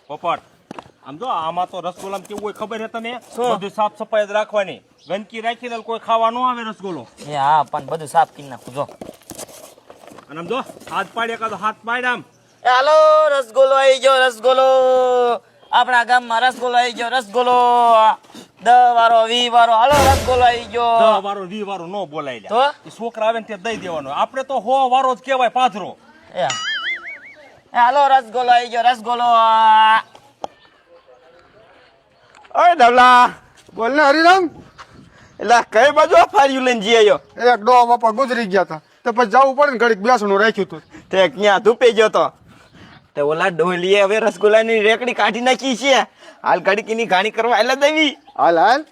પોપટ આમ જો આમાં તો રસગુલ્લામાં કેવું હોય ખબર છે તને? બધું સાફ સફાઈ જ રાખવાની, ગંદકી રાખીને કોઈ ખાવા ન આવે રસગુલ્લો. એ હા પણ બધું સાફ કરી નાખું જો. અને આમ જો હાથ પાડ્યા કાં તો હાથ પાડ આમ. એ હાલો રસગુલ્લો આવી ગયો, રસગુલ્લો આપણા ગામમાં રસગુલ્લો આવી ગયો, રસગુલ્લો 10 વારો 20 વારો હાલો રસગુલ્લો આવી ગયો. 10 વારો 20 વારો નો બોલાય લે. તો એ છોકરા આવે ને તે દઈ દેવાનો. આપણે તો 100 વારો જ કહેવાય પાથરો. એ હાલો રસગુલ્લો આવી ગયો, રસગુલ્લો. ઓય ડબલા બોલ ને હરિરામ. એટલે કઈ બાજુ આ ફાર્યું લઈને જઈ આવ્યો? એક ડો બાપા ગુજરી ગયા હતા તો પછી જવું પડે ને ઘડીક બેસણું રાખ્યું હતું. તે ક્યાં ધૂપે ગયો તો? તે ઓલા ડોલીએ હવે રસગુલ્લાની રેકડી કાઢી નાખી છે. હાલ ઘડીકીની ઘાણી કરવા એટલે દેવી. હાલ હાલ.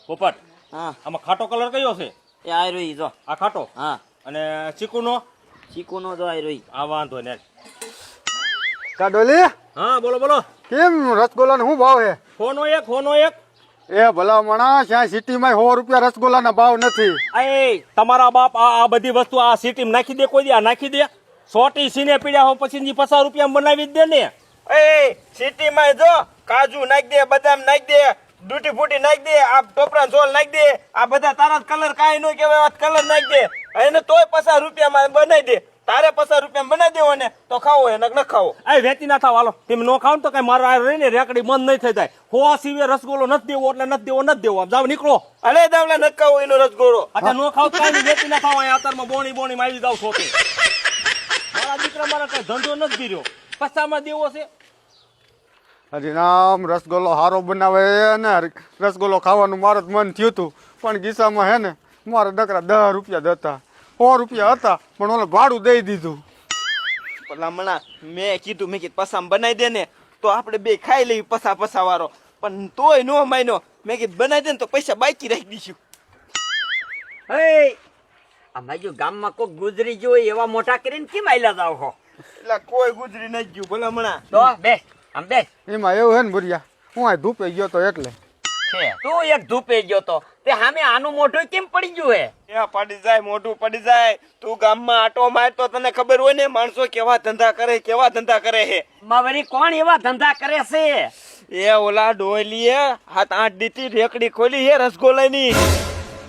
પોપટ હા આમાં ખાટો કલર કયો છે? એ આઈ રહી જો. આ ખાટો. હા અને ચીકુનો? ચીકુનો જો આઈ રહી. આ વાંધો ને. કાડોલી હા બોલો બોલો. કેમ રસગુલ્લાનો શું ભાવ છે? ફોનો એક. એ ભલા મણા ત્યાં સિટીમાં 100 રૂપિયા રસગુલ્લાના ભાવ નથી. એ તમારા બાપ આ બધી વસ્તુ આ સિટીમાં નાખી દે કોઈ દી? આ નાખી દે સોટી સીને પીડ્યા હો પછી 50 રૂપિયા બનાવી જ દે ને. એ સિટીમાં જો કાજુ નાખી દે, બદામ નાખી દે, ડૂટી ફૂટી નાખી દે, આ ટોપરા ઝોલ નાખી દે, આ બધા તારા કલર કાંઈ ન કહેવાય કલર નાખી દે એને તોય 50 રૂપિયામાં બનાવી દે. તારે 50 રૂપિયા બનાવી દેવો ને તો ખાવો એને ન ખાવો. આ વેચી ના થાવ હાલો. તમે નો ખાવ ને તો કઈ મારા રહીને રેકડી બંધ નહીં થઈ જાય. હો સિવે રસગુલ્લો નથી દેવો એટલે નથી દેવો જાવ નીકળો. અરે દાવલા ન ખાવો એનો રસગોળો. અચ્છા નો ખાવ તો કઈ વેચી ના થાવ. અહીંયા અત્યારમાં બોણી માં આવી જાવ છો તે. મારા દીકરા મારા કઈ ધંધો નથી કર્યો, પચામાં દેવો છે. હરિરામ રસગુલ્લો હારો બનાવે ને રસગુલ્લો ખાવાનું મારું જ મન થયું હતું પણ ગીસામાં હે ને મારા ડકરા 10 રૂપિયા હતા, 100 રૂપિયા હતા પણ ઓલે ભાડું દઈ દીધું. ભલામણા મેં કીધું પસામ બનાવી દે ને તો આપણે બે ખાઈ લેવી પસા વાળો, પણ તોય નો માન્યો. મેં કીધું બનાવી દે ને તો પૈસા બાકી રાખી દઈશું. એ અમારું ગામમાં કોઈ ગુજરી ગયો એવા મોટા કરીને કેમ આયલા જાવ છો? એટલે કોઈ ગુજરી નથી ગયું ભલામણા. તો બે આમ બે એમાં એવું હે ને બુરિયા હું આ ધૂપે ગયો તો એટલે. છે તું એક ધૂપે ગયો તો તે સામે આનું મોઢું કેમ પડી ગયું હે? એ પડી જાય, મોઢું પડી જાય. તું ગામમાં આટો માર તો તને ખબર હોય ને માણસો કેવા ધંધા કરે હે. માવરી કોણ એવા ધંધા કરે છે? એ ઓલા ડોલીએ 7-8 દીથી રેકડી ખોલી હે રસગોલાની.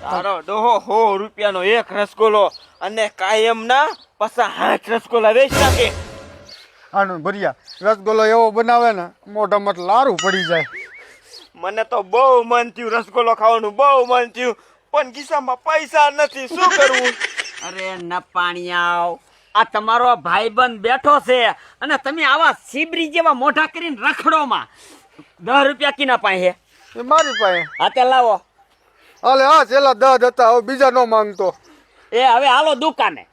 તારો ડોહો 100 રૂપિયાનો એક રસગોલો અને કાયમ ના 50 રસગોલા વેચી નાખે. આનું બુરિયા રસગુલ્લો એવો બનાવે ને મોઢામાં લારું પડી જાય. મને તો બહુ મન થયું રસગોલો ખાવાનું, બહુ મન થયું પણ ખિસ્સામાં પૈસા નથી. શું કરવું? અરે ન પાણીયાવ, આ તમારો ભાઈબંધ બેઠો છે અને તમે આવા સીબરી જેવા મોઢા કરીને રખડોમાં 10 રૂપિયા કિના પાસે એ મારી પાસે. હા તે લાવો. હાલે હા છેલ્લા 10 હતા હવે બીજા નો માંગતો. એ હવે હાલો દુકાને.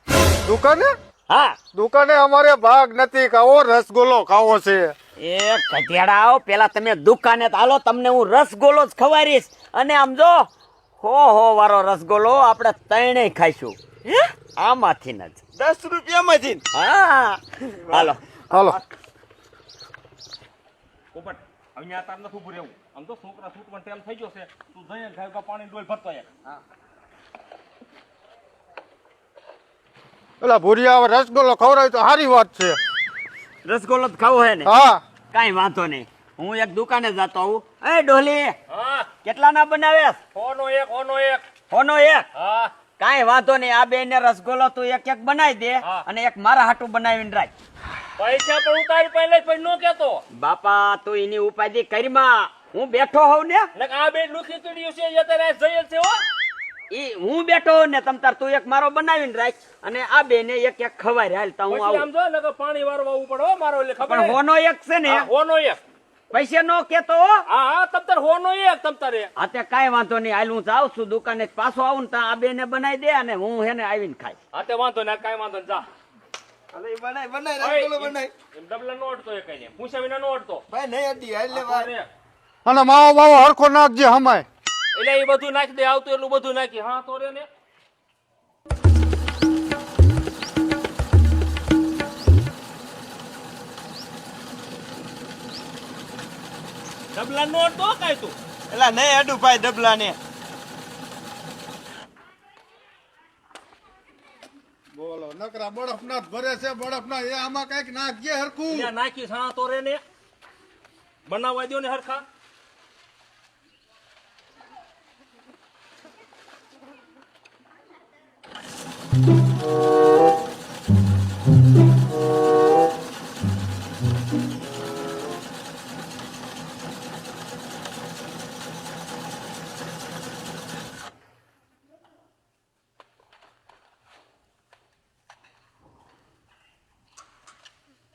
દુકાને? હા દુકાને અમારે ભાગ નથી ખાવો, રસગુલ્લો ખાવો છે. એ કઢિયાળાઓ પેલા તમે દુકાને તો હાલો, તમને હું રસગોલો જ ખવારીશ અને આમ જો 100 વાળો રસગોલો આપણે ત્રણેય ખાઈશું. આમાંથી જ 10 રૂપિયામાંથી. હા હાલો હાલો. પોપટ અહીંયા તાર નથી ઉભું રહેવું. આમ તો છોકરા છૂટવાનો ટાઈમ થઈ ગયો છે. તું જઈને ગાયકા પાણી ડોલ ભરતો એક. પેલા ભુરિયા હવે રસગુલ્લો ખવડાવે તો સારી વાત છે. રસગોલો જ ખાવો હે ને? હા કાઈ વાંધો નહીં, હું એક દુકાને જતો આવું. એ ડોલી હા કેટલા ના બનાવે? હોનો એક. હોનો એક? હા કાઈ વાંધો નહીં, આ બે ને રસગોલો તું એક બનાવી દે હા. અને એક મારા હાટું બનાવીને રાખ. પૈસા પણ ઉતારી પહેલા પછી નો કેતો. બાપા તું એની ઉપાધિ કરીમાં, હું બેઠો હોઉં ને આ બે લુખી ચડ્યું છે અત્યારે જઈ છે હો. ઈ હું બેઠો હોઉં ને તમ તાર તું એક મારો બનાવીને રાખ અને આ બે ને એક ખવાય હાલ તો હું પછી આમ આવું. જો ને પાણી વારવા પડે હો મારો એટલે ખબર પણ હોનો એક છે ને, હા, હોનો એક. પૈસા નો કેતો હો. હા તમતાર હોનો એક તમતારે. હા તે કાઈ વાંધો નહીં, હાલ હું જાઉં છું દુકાને, પાછો આવું ને આ બે ને બનાવી દે અને હું હેને આવીને ખાઈ. હા તે વાંધો ને કાઈ વાંધો ને જા. અલે બનાય રસગોલો બનાય. એમ ડબલા નો અડતો એ કઈ ને પૂછા વિના નો અડતો. ભાઈ નહીં હતી હાલ લે વાર. અને માવો બાવો હરખો નાખજે હમાય. એટલે એ બધું નાખી દે, આવતું એટલું બધું નાખી. હા તો રે ને ડબલા નો અડતો કાઈ તું. એલા નહીં અડું ભાઈ ડબલા ને. બોલો નકરા બરફના જ ભરે છે બરફના એ આમાં કઈક નાખજે હરખું ત્યાં નાખી સાણા તો રે ને બનાવવા દો ને હરખા.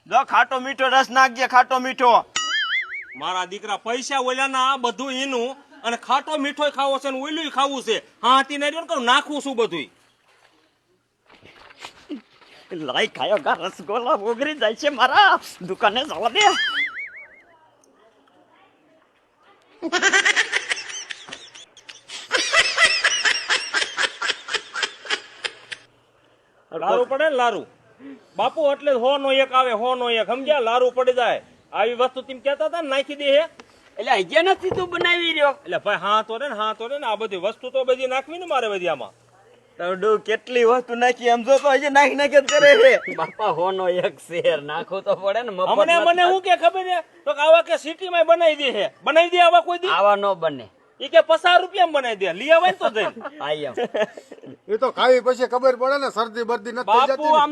જો ખાટો મીઠો રસ નાખજે, ખાટો મીઠો. મારા દીકરા પૈસા ઓલ્યાના આ બધું એનું અને ખાટો મીઠો ખાવો છે ને ઓલું ખાવું છે. હા હતી ને નાખવું છું બધું. લાઈ ખાયો ગા રસગોલા ઓગરી જાય છે મારા દુકાને જવા દે. લારું પડે ને લારું બાપુ એટલે હો નો એક આવે, હો નો એક સમજ્યા? લારું પડી જાય. આવી વસ્તુ તેમ કેતા હતા ને નાખી દે હે. એટલે હજે નથી તું બનાવી રહ્યો. એટલે ભાઈ હા તો રે ને, હા તો રે ને. આ બધી વસ્તુ તો બધી નાખવી ને મારે બધી આમાં. તવડુ કેટલી વસ્તુ નાખી એમ જો તો હજી નાખી નાખી જ કરે છે. બાપા હોનો એક શેર નાખવું તો પડે ને મફત મને મને શું કે ખબર છે તો કે આવા કે સિટી માં બનાવી દે હે. બનાવી દે આવા કોઈ દી? આવા નો બને. ઈ કે 50 રૂપિયા બનાવી દે. લઈ આવે ને તો જઈને. આઈ એમ એ તો ખાવી પછી ખબર પડે ને શરદી બરદી નથી થઈ બાપુ જતી ને. આમ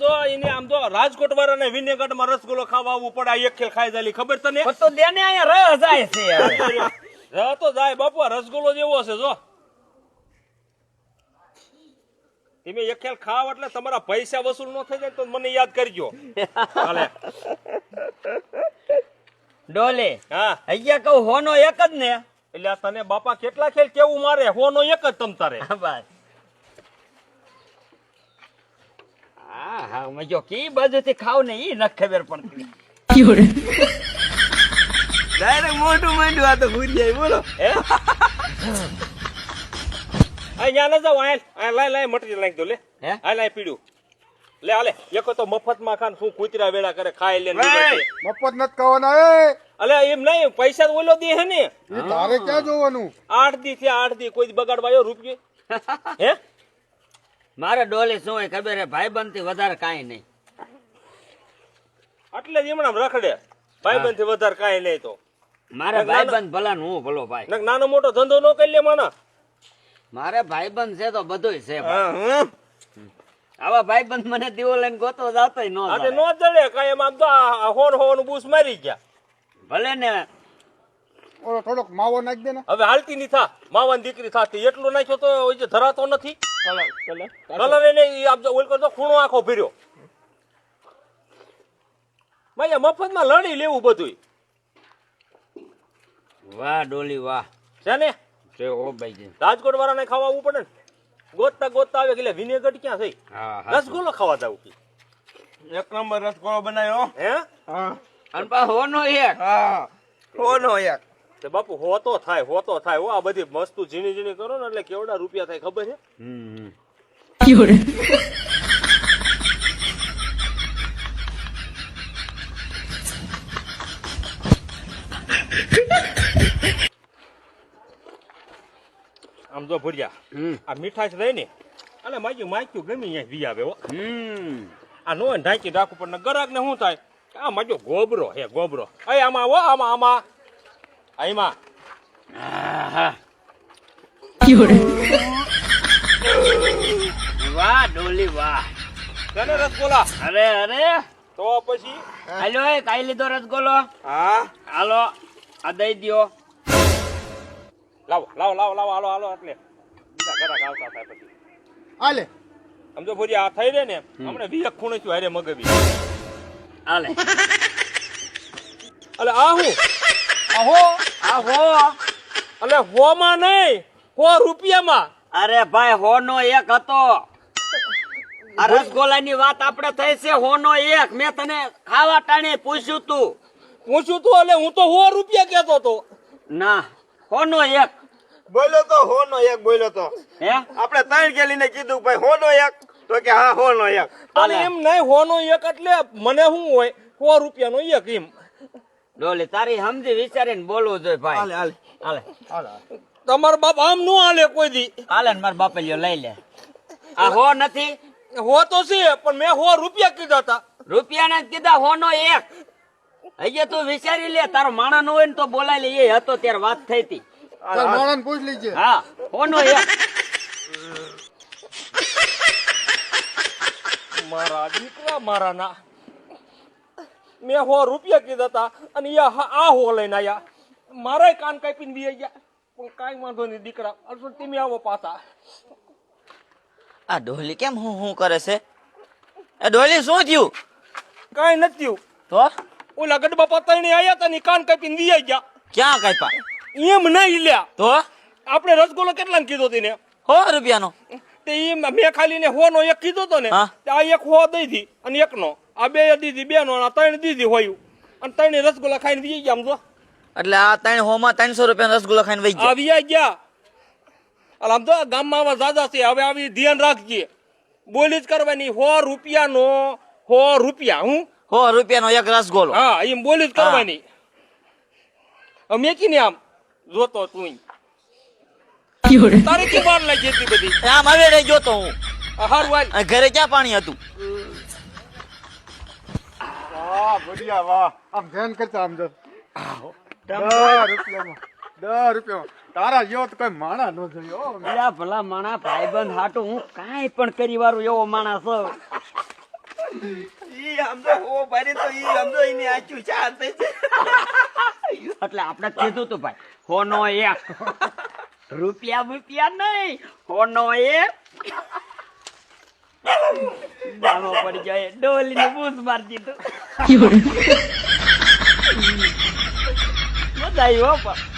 જો એને આમ જો રાજકોટ વાળાને વિનેગઢ માં રસગુલ્લો ખાવા આવવું પડે. આ એક ખેલ ખાઈ જાય ખબર તને? પણ તો દે ને અહીંયા રહ જાય છે હવે. રહ તો જાય બાપુ. આ રસગુલ્લો જેવો છે જો. તમે એક ખેલ ખાવ એટલે તમારા પૈસા વસૂલ ન થઈ જાય તો મને યાદ કરજો. હાલે. ડોલે હા અહીંયા કહું હોનો એક જ ને. એટલે આ તને બાપા કેટલા ખેલ કેવું મારે? હોનો એક જ તમ તારે. હા બસ. હા હા મજો કી બાજુથી ખાવ ને ઈ ન ખબર પડતી. ડાયરેક્ટ મોઢું માંડ્યું આ તો ભૂરી જાય બોલો. હે અહીંયા ન જાવ. આ લાય મટીરિયલ નાખી દો. લે હે આ લાય પીડ્યું. લે હાલે. એક તો મફતમાં ખાન શું કૂતરા વેળા કરે ખાઈ લે. મફત નથી ખાવાના એ અલે એમ નહીં, પૈસા તો ઓલો દે હે ને. એ તારે ક્યાં જોવાનું? 8 દી થયા 8 દી કોઈ દી બગાડવા આવ્યો રૂપિયો? હે મારે ડોલે શું હોય ખબર હે ભાઈબંધ થી વધારે કાંઈ નહીં. એટલે જ એમણામ રખડે. ભાઈબંધ થી વધારે કાંઈ નહીં તો. મારે ભાઈબંધ ભલા હું ભલો ભાઈ. નક નાનો મોટો ધંધો ન કરી લે માણા. મારે ભાઈબંધ છે તો બધુંય છે ભાઈ. હા, હા. આવા ભાઈબંધ મને દીવો લઈને ગોતો જાતોય નો આ તે જડે. નો જડે કાંઈ. એમ આમ તો આ હોવાનું બૂસ મારી ગયા. ભલે ને ઓલો થોડોક માવો નાખી દે ને. હવે હાલતી ની થા. માવાની દીકરી થાતી એટલું નાખ્યો તો ઓય જે ધરાતો નથી. કલર એને ઈ આપ જો ઓલ કરતો ખૂણો આખો ફેર્યો. ભાઈ મફતમાં લડી લેવું બધુંય વાહ ડોલી વાહ છે ને. છે ઓ ભાઈ. રાજકોટ વાળાને ખાવા આવવું પડે ને. ગોતતા ગોતતા આવે એટલે વિનેગઢ ક્યાં થઈ? હા હા રસગુલ્લો ખાવા જાવ. એક નંબર રસગોળો બનાવ્યો. હે હા અને પા હોનો એક હા હોનો એક. તે બાપુ હોતો થાય, હોતો થાય. હો આ બધી વસ્તુ ઝીણી ઝીણી કરો ને એટલે કેવડા રૂપિયા થાય ખબર છે? આમ જો ભુરિયા આ મીઠાશ રહી ને અને માગ્યું ગમી અહીંયા વી આવે. હો આ નો ઢાંકી રાખવું પણ ગરાક ને શું થાય? આ માજો ગોબરો હે ગોબરો. અય આમાં હો આમાં આમાં વાહ ડોલી વાહ. તને રસગોલા અરે અરે તો પછી હાલો એ કાઈ લીધો રસગોલો? હા હાલો આ દઈ દ્યો. લાવો લાવો લાવો લાવો હાલો હાલો. એટલે બીજા ગરાક આવતા થાય પછી. હાલે આમ જો ભુરિયા આ થઈ રે ને હમણાં 20 ખૂણે છું હારે મગવી. હાલે એટલે આ હું આ હો. એટલે હોમાં નહીં, 100 રૂપિયામાં. અરે ભાઈ હોનો એક હતો. આ રસગોલાની વાત આપણે થઈ છે. હોનો એક મેં તને ખાવા ટાણે પૂછ્યું તું. પૂછ્યું તું એટલે હું તો 100 રૂપિયા કેતો તો. ના હોનો એક. બોલ્યો તો હોનો એક બોલ્યો તો. હે આપણે 3 ગેલીને કીધું ભાઈ હોનો એક તો કે હા હોનો એક. અને એમ નહીં, હોનો એક એટલે મને શું હોય 100 રૂપિયાનો એક એમ. ડોલી તારી સમજી વિચારીને બોલવું જોઈએ ભાઈ. હાલે હાલે હાલે તમારો બાપ આમ નો હાલે કોઈ દી. હાલે ને મારા બાપે લ્યો લઈ લે. આ હો નથી હો તો છે પણ મેં 100 રૂપિયા કીધા હતા. રૂપિયાના જ કીધા હોનો એક. હજી તું વિચારી લે, તારો માણા નો હોય ને તો બોલાય લે. એ હતો ત્યારે વાત થઈ હતી. ચાલ માણસને પૂછ લીજે. હા, હોનો એક. મારા દીકરા મારા ના, મેં 100 રૂપિયા કીધા હતા અને આ હો લઈને આયા. મારા કાન કાપીને બી ગયા. પણ કાંઈ વાંધો નહીં દીકરા, અલ્સો તમે આવો પાછા. આ ડોલી કેમ હું કરે છે? એ ડોલી શું થયું? કાંઈ નથી થયું. તો ઓલા ગડબા પતાઈને આયા હતા ને કાન કાપીને વી ગયા. ક્યાં કાપ્યા? એમ નહીં લ્યા, તો આપણે રસગોલો કેટલાને કીધો હતી ને? 100 રૂપિયાનો. તે એમ મેં ખાલી ને 100 નો એક કીધો તો ને, હા. તે આ એક 100 દઈ દી અને એકનો આ બે દીધી, 2 નો 3 દીધી હોયું અને 3 રસગોલા ખાઈને વી ગયા. આમ જો એટલે આ 3 હોમાં 300 રૂપિયાનો રસગુલ્લો ખાઈને વહી ગયા. આવી ગયા. આમ તો ગામમાં આવા દાદા છે, હવે આવી ધ્યાન રાખજે. બોલી જ કરવાની 100 રૂપિયાનો 100 રૂપિયા. હું 100 રૂપિયાનો એક રસગુલ્લો. હા એમ બોલી જ કરવાની. મેં કીને આમ જોતો તું તારી કી વાર લાગી હતી બધી. આમ હવે રહી જોતો હું. હારું હાલ. આ ઘરે ક્યાં પાણી હતું? વાહ ભડિયા વાહ, આમ ધ્યાન કરતા આમ જો 10 રૂપિયામાં 10 રૂપિયામાં તારા જેવો તો કઈ માણા ન જોયો. અલ્યા ભલા માણા, ભાઈબંધ હાટુ હું કાંઈ પણ કરી વાળું એવો માણસ છું. ઈ સમજો હો ભાઈ તો ઈ સમજો એની આચું ચાર થઈ છે. એટલે આપણે કીધું તું ભાઈ, હોનો એક. રૂપિયા રૂપિયા નહીં, હોનો એક. દાણો પડી જાય, ડોલી ને બૂસ મારી દીધું. મજા આવી હો પણ.